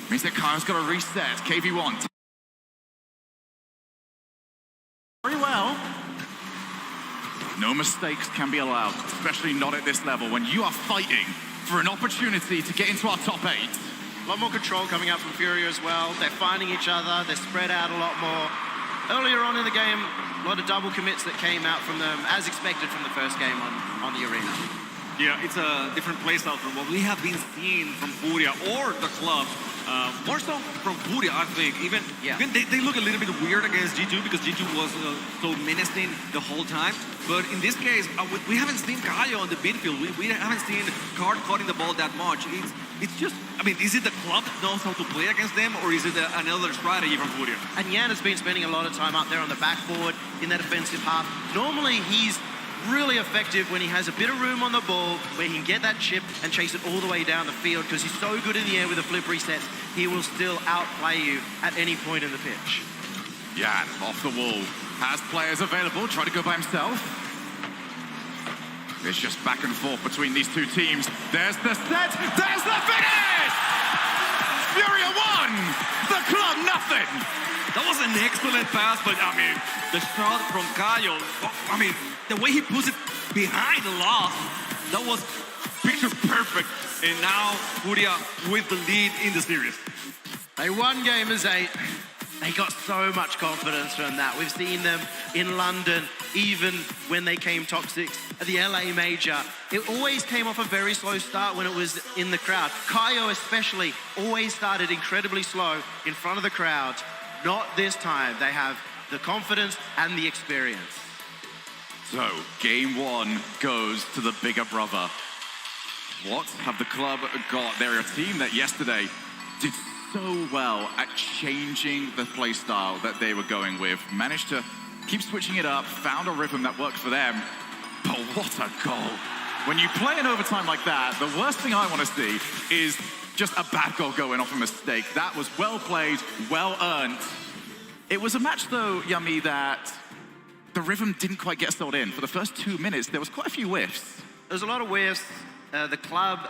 Means that Kyle's got to reset. KV1. Very well. No mistakes can be allowed, especially not at this level, when you are fighting for an opportunity to get into our top 8. A lot more control coming out from Furia as well. They're finding each other, they're spread out a lot more. Earlier on in the game, a lot of double commits that came out from them, as expected from the first game on the arena. Yeah, it's a different playstyle from what we have been seeing from Furia or the club. More so from Furia, I think. Even they look a little bit weird against G2 because G2 was so menacing the whole time. But in this case, we haven't seen Kaio on the midfield. We haven't seen Card cutting the ball that much. It's just, I mean, is it the club that knows how to play against them, or is it another strategy from Furia? And Yan has been spending a lot of time up there on the backboard in that offensive half. Normally, he's really effective when he has a bit of room on the ball where he can get that chip and chase it all the way down the field, because he's so good in the air with the flip resets, he will still outplay you at any point in the pitch. Yan off the wall, has players available, try to go by himself. It's just back and forth between these two teams. There's the set, there's the finish! Furia won, the club nothing! That was an excellent pass, but I mean, the shot from Kaio, I mean, the way he puts it behind the loss, that was picture perfect. And now Furia with the lead in the series. They won game as 8. They got so much confidence from that. We've seen them in London, even when they came top 6 at the LA Major. It always came off a very slow start when it was in the crowd. Kaio especially always started incredibly slow in front of the crowd. Not this time. They have the confidence and the experience. So, game 1 goes to the bigger brother. What have the club got? They're a team that yesterday did so well at changing the play style that they were going with. Managed to keep switching it up, found a rhythm that worked for them. But what a goal. When you play in overtime like that, the worst thing I want to see is just a bad goal going off a mistake. That was well played, well earned. It was a match though, Yummy, that the rhythm didn't quite get settled in. For the first 2 minutes, there was quite a few whiffs. There was a lot of whiffs. The club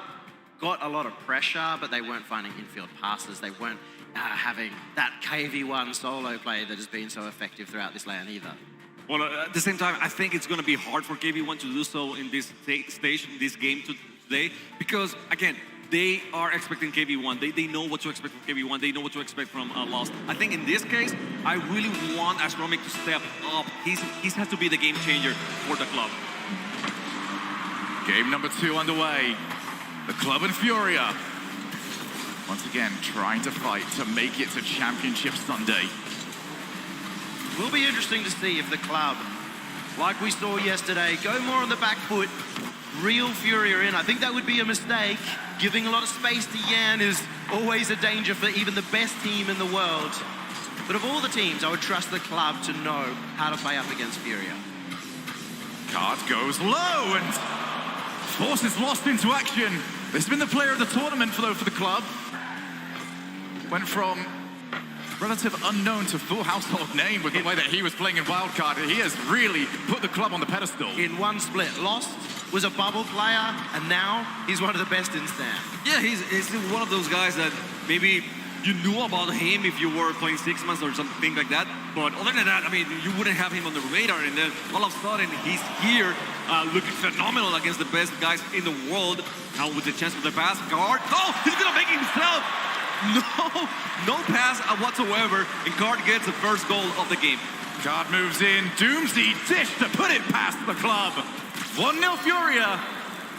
got a lot of pressure, but they weren't finding infield passes. They weren't having that KV1 solo play that has been so effective throughout this LAN either. Well, at the same time, I think it's going to be hard for KV1 to do so in this stage, in this game today, because, again, they are expecting KV1. They know what to expect from KV1. They know what to expect from Lost. I think in this case, I really want Astromik to step up. He has to be the game changer for the club. Game number 2 underway. The club and Furia. Once again, trying to fight to make it to Championship Sunday. Will be interesting to see if the club, like we saw yesterday, go more on the back foot, reel Furia in. I think that would be a mistake. Giving a lot of space to Yan is always a danger for even the best team in the world. But of all the teams, I would trust the club to know how to play up against Furia. Card goes low and forces Lost into action. This has been the player of the tournament for the club. Went from relative unknown to full household name with the way that he was playing in Wildcard. He has really put the club on the pedestal. In one split, Lost was a bubble player, and now he's one of the best in Stan. Yeah, he's one of those guys that maybe you knew about him if you were playing 6 months or something like that. But other than that, I mean, you wouldn't have him on the radar. And then all of a sudden, he's here looking phenomenal against the best guys in the world. Now with the chance of the pass, Card. Oh, he's going to make it himself. No pass whatsoever. And Card gets the first goal of the game. Card moves in. Doomsy dish to put it past the club. 1-0 Furia.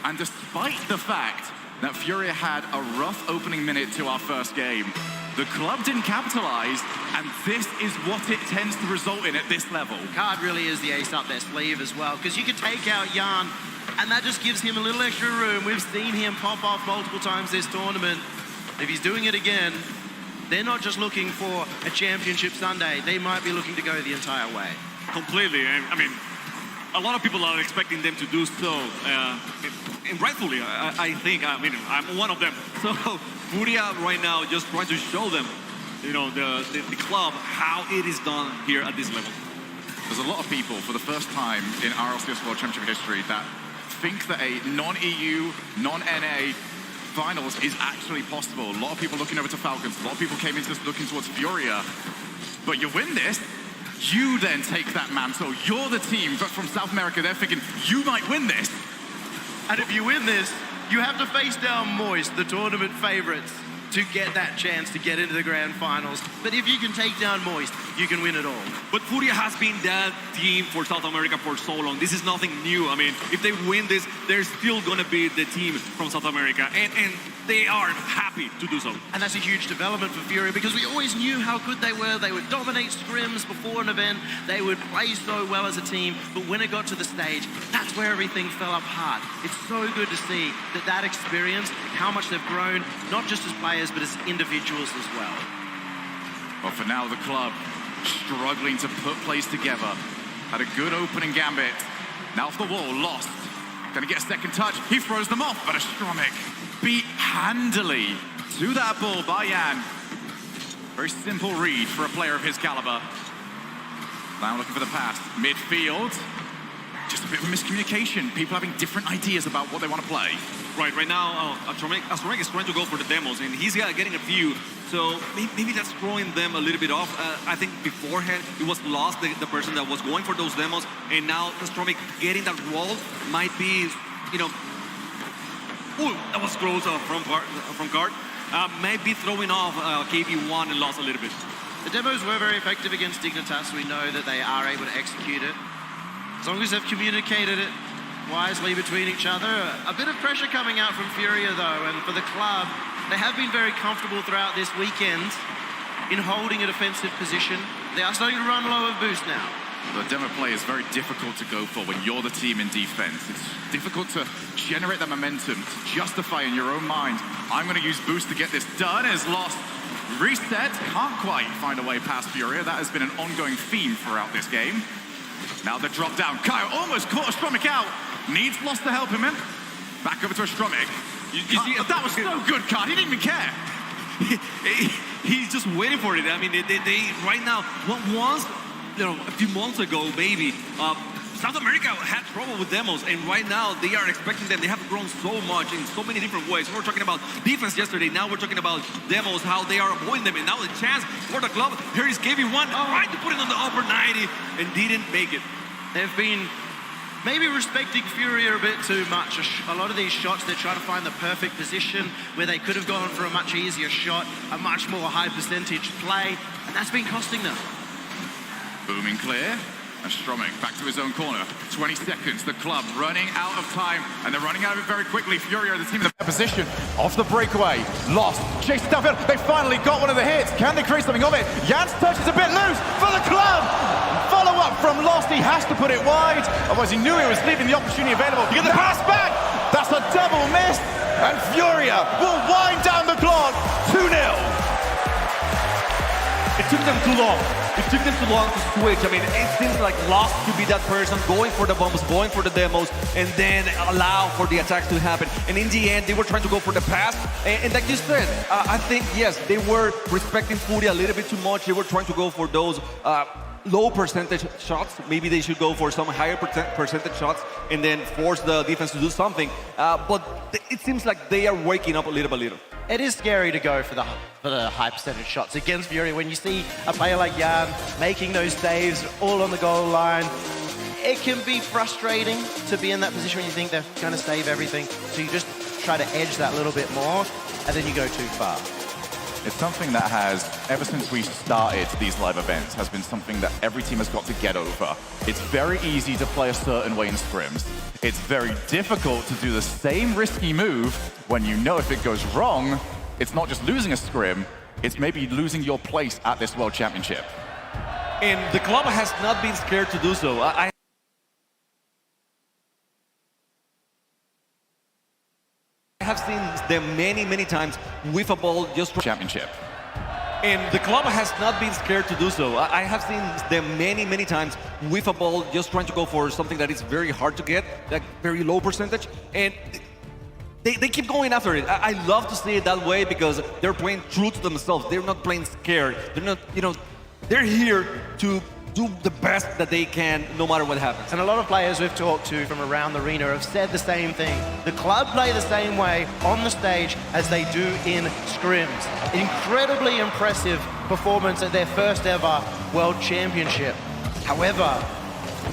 And despite the fact that Furia had a rough opening minute to our first game, the club didn't capitalize, and this is what it tends to result in at this level. Card really is the ace up their sleeve as well, because you can take out Yan, and that just gives him a little extra room. We've seen him pop off multiple times this tournament. If he's doing it again, they're not just looking for a Championship Sunday, they might be looking to go the entire way. Completely. I mean, a lot of people are expecting them to do so, and rightfully, I think, I mean, I'm one of them. So Furia right now just trying to show them, you know, the club, how it is done here at this level. There's a lot of people, for the first time in RLCS World Championship history, that think that a non-EU, non-NA finals is actually possible. A lot of people looking over to Falcons, a lot of people came into this looking towards Furia. But you win this, you then take that mantle. You're the team, but from South America, they're thinking, you might win this. And if you win this, you have to face down Moist, the tournament favorites, to get that chance to get into the grand finals. But if you can take down Moist, you can win it all. But Furia has been that team for South America for so long. This is nothing new. I mean, if they win this, they're still going to be the team from South America. And they are happy to do so. And that's a huge development for Furia because we always knew how good they were. They would dominate scrims before an event. They would play so well as a team. But when it got to the stage, that's where everything fell apart. It's so good to see that experience, how much they've grown, not just as players, but as individuals as well. Well, for now, the club struggling to put plays together. Had a good opening gambit. Now off the wall, lost. Gonna get a second touch. He throws them off, but Astromik beat handily to that ball by Yan. Very simple read for a player of his caliber. Now looking for the pass. Midfield. Just a bit of miscommunication. People having different ideas about what they want to play. Right now, Astromik is trying to go for the demos, and he's getting a few. So maybe that's throwing them a little bit off. I think beforehand, it was Lost, the person that was going for those demos, and now Astromik getting that role might be, you know, ooh, that was close from guard. Might be throwing off KB1 and Lost a little bit. The demos were very effective against Dignitas. We know that they are able to execute it. As long as they've communicated it wisely between each other. A bit of pressure coming out from Furia though, and for the club, they have been very comfortable throughout this weekend in holding a defensive position. They are starting to run low of boost now. The demo play is very difficult to go for when you're the team in defense. It's difficult to generate that momentum, to justify in your own mind, I'm going to use boost to get this done. Is Lost. Reset, can't quite find a way past Furia. That has been an ongoing theme throughout this game. Now the drop down. Kyle almost caught Astromik out. Needs Lost to help him in. Back over to Astromik. You see, that was so good, Kyle. He didn't even care. He's just waiting for it. I mean, they right now, once, you know, a few months ago, maybe, South America had trouble with demos, and right now they are expecting them. They have grown so much in so many different ways. We were talking about defense yesterday. Now we're talking about demos, how they are avoiding them, and now the chance for the club. Here is KB1 trying to put it on the upper 90 and didn't make it. They've been maybe respecting Furia a bit too much. A lot of these shots, they're trying to find the perfect position where they could have gone for a much easier shot, a much more high percentage play, and that's been costing them. Booming clear. Astromik back to his own corner. 20 seconds. The club running out of time, and they're running out of it very quickly. Furia are the team in the position. Off the breakaway. Lost. Chase downfield. They finally got one of the hits. Can they create something of it? Jan's touch is a bit loose for the club. Follow up from Lost. He has to put it wide. Otherwise, he knew he was leaving the opportunity available. You get the pass back. That's a double miss. And Furia will wind down the clock. 2-0. It took them too long. It took them too long to switch. I mean, it seems like Lost to be that person going for the bombs, going for the demos, and then allow for the attacks to happen. And in the end, they were trying to go for the pass. And like you said, I think, yes, they were respecting Furia a little bit too much. They were trying to go for those low percentage shots. Maybe they should go for some higher percentage shots and then force the defense to do something. But it seems like they are waking up a little by little. It is scary to go for the high percentage shots against Furia when you see a player like Jan making those saves all on the goal line. It can be frustrating to be in that position when you think they're going to save everything. So you just try to edge that little bit more, and then you go too far. It's something that has, ever since we started these live events, has been something that every team has got to get over. It's very easy to play a certain way in scrims. It's very difficult to do the same risky move when you know if it goes wrong, it's not just losing a scrim, it's maybe losing your place at this World Championship. And the club has not been scared to do so. I have seen them many times with a ball just Championship. And the club has not been scared to do so. I have seen them many times with a ball just trying to go for something that is very hard to get, like very low percentage, and they keep going after it. I love to see it that way because they're playing true to themselves. They're not playing scared. They're not, you know, they're here to do the best that they can, no matter what happens. And a lot of players we've talked to from around the arena have said the same thing. The club play the same way on the stage as they do in scrims. Incredibly impressive performance at their first ever World Championship. However,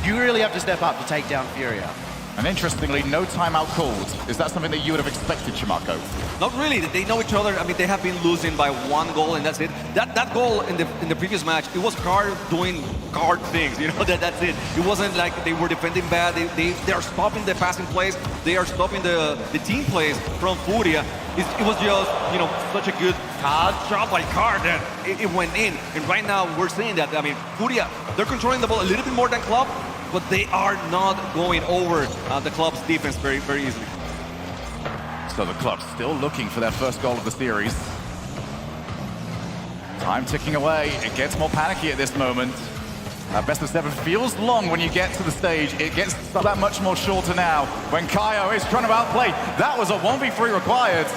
you really have to step up to take down Furia. And interestingly, no timeout called. Is that something that you would have expected, Shamako? Not really. They know each other. I mean, they have been losing by 1 goal, and that's it. That goal in the previous match, it was Card doing Card things. You know, that's it. It wasn't like they were defending bad. They are stopping the passing plays. They are stopping the team plays from Furia. It was just, you know, such a good shot by Card that it went in. And right now, we're seeing that. I mean, Furia, they're controlling the ball a little bit more than Club, but they are not going over the Club's defense very, very easily. So the club still looking for their first goal of the series. Time ticking away. It gets more panicky at this moment. Best of 7 feels long when you get to the stage. It gets that much more shorter now when Kaio is trying to outplay. That was a 1v3 required.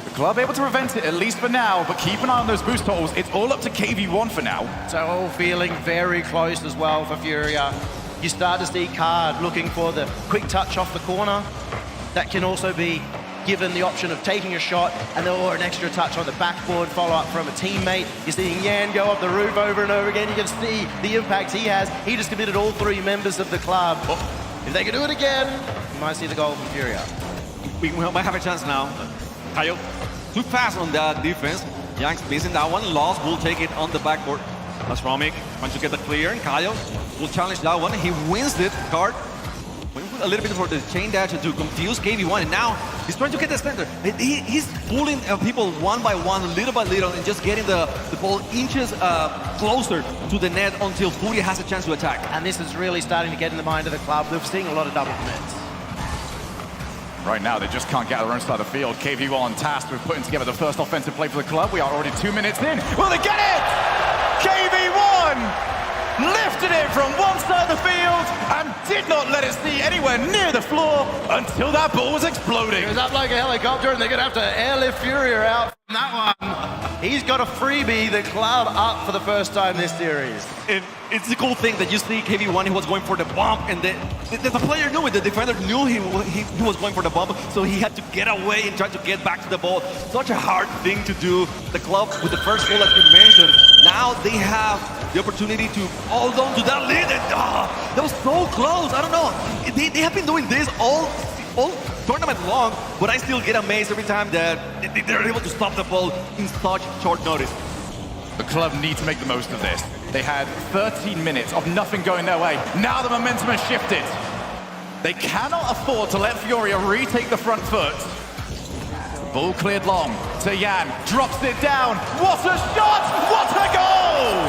The club able to prevent it, at least for now, but keep an eye on those boost totals. It's all up to KV1 for now. So all feeling very close as well for Furia. You start to see Card looking for the quick touch off the corner. That can also be given the option of taking a shot and or an extra touch on the backboard, follow up from a teammate. You're seeing Yan go up the roof over and over again. You can see the impact he has. He just committed all 3 members of the club. If they can do it again, you might see the goal from Furia. We might have a chance now. Kaio too fast on that defense. Yang's missing that one. Lost will take it on the backboard. That's Romic trying to get the clear, and Kaio will challenge that one. He wins it. Card a little bit for the chain dash to confuse KV1, and now he's trying to get the center. He's pulling people one by one, little by little, and just getting the ball inches closer to the net until Furia has a chance to attack. And this is really starting to get in the mind of the club. They're seeing a lot of double commits. Right now, they just can't get their own side of the field. KV1 tasked with putting together the first offensive play for the club. We are already 2 minutes in. Will they get it? KV1 lifted it from one side of the field and did not let it see anywhere near the floor until that ball was exploding. It was up like a helicopter, and they're going to have to airlift Furia out from that one. He's got a freebie, the club up for the first time this series. It's a cool thing that you see KV1, he was going for the bump, and the player knew it, the defender knew he was going for the bump, so he had to get away and try to get back to the ball. Such a hard thing to do. The club, with the first goal that you mentioned, now they have the opportunity to hold on to that lead, and that was so close. I don't know. They have been doing this all tournament long, but I still get amazed every time that they're able to stop the ball in such short notice. The club need to make the most of this. They had 13 minutes of nothing going their way. Now the momentum has shifted. They cannot afford to let Furia retake the front foot. Ball cleared long to Yan. Drops it down. What a shot!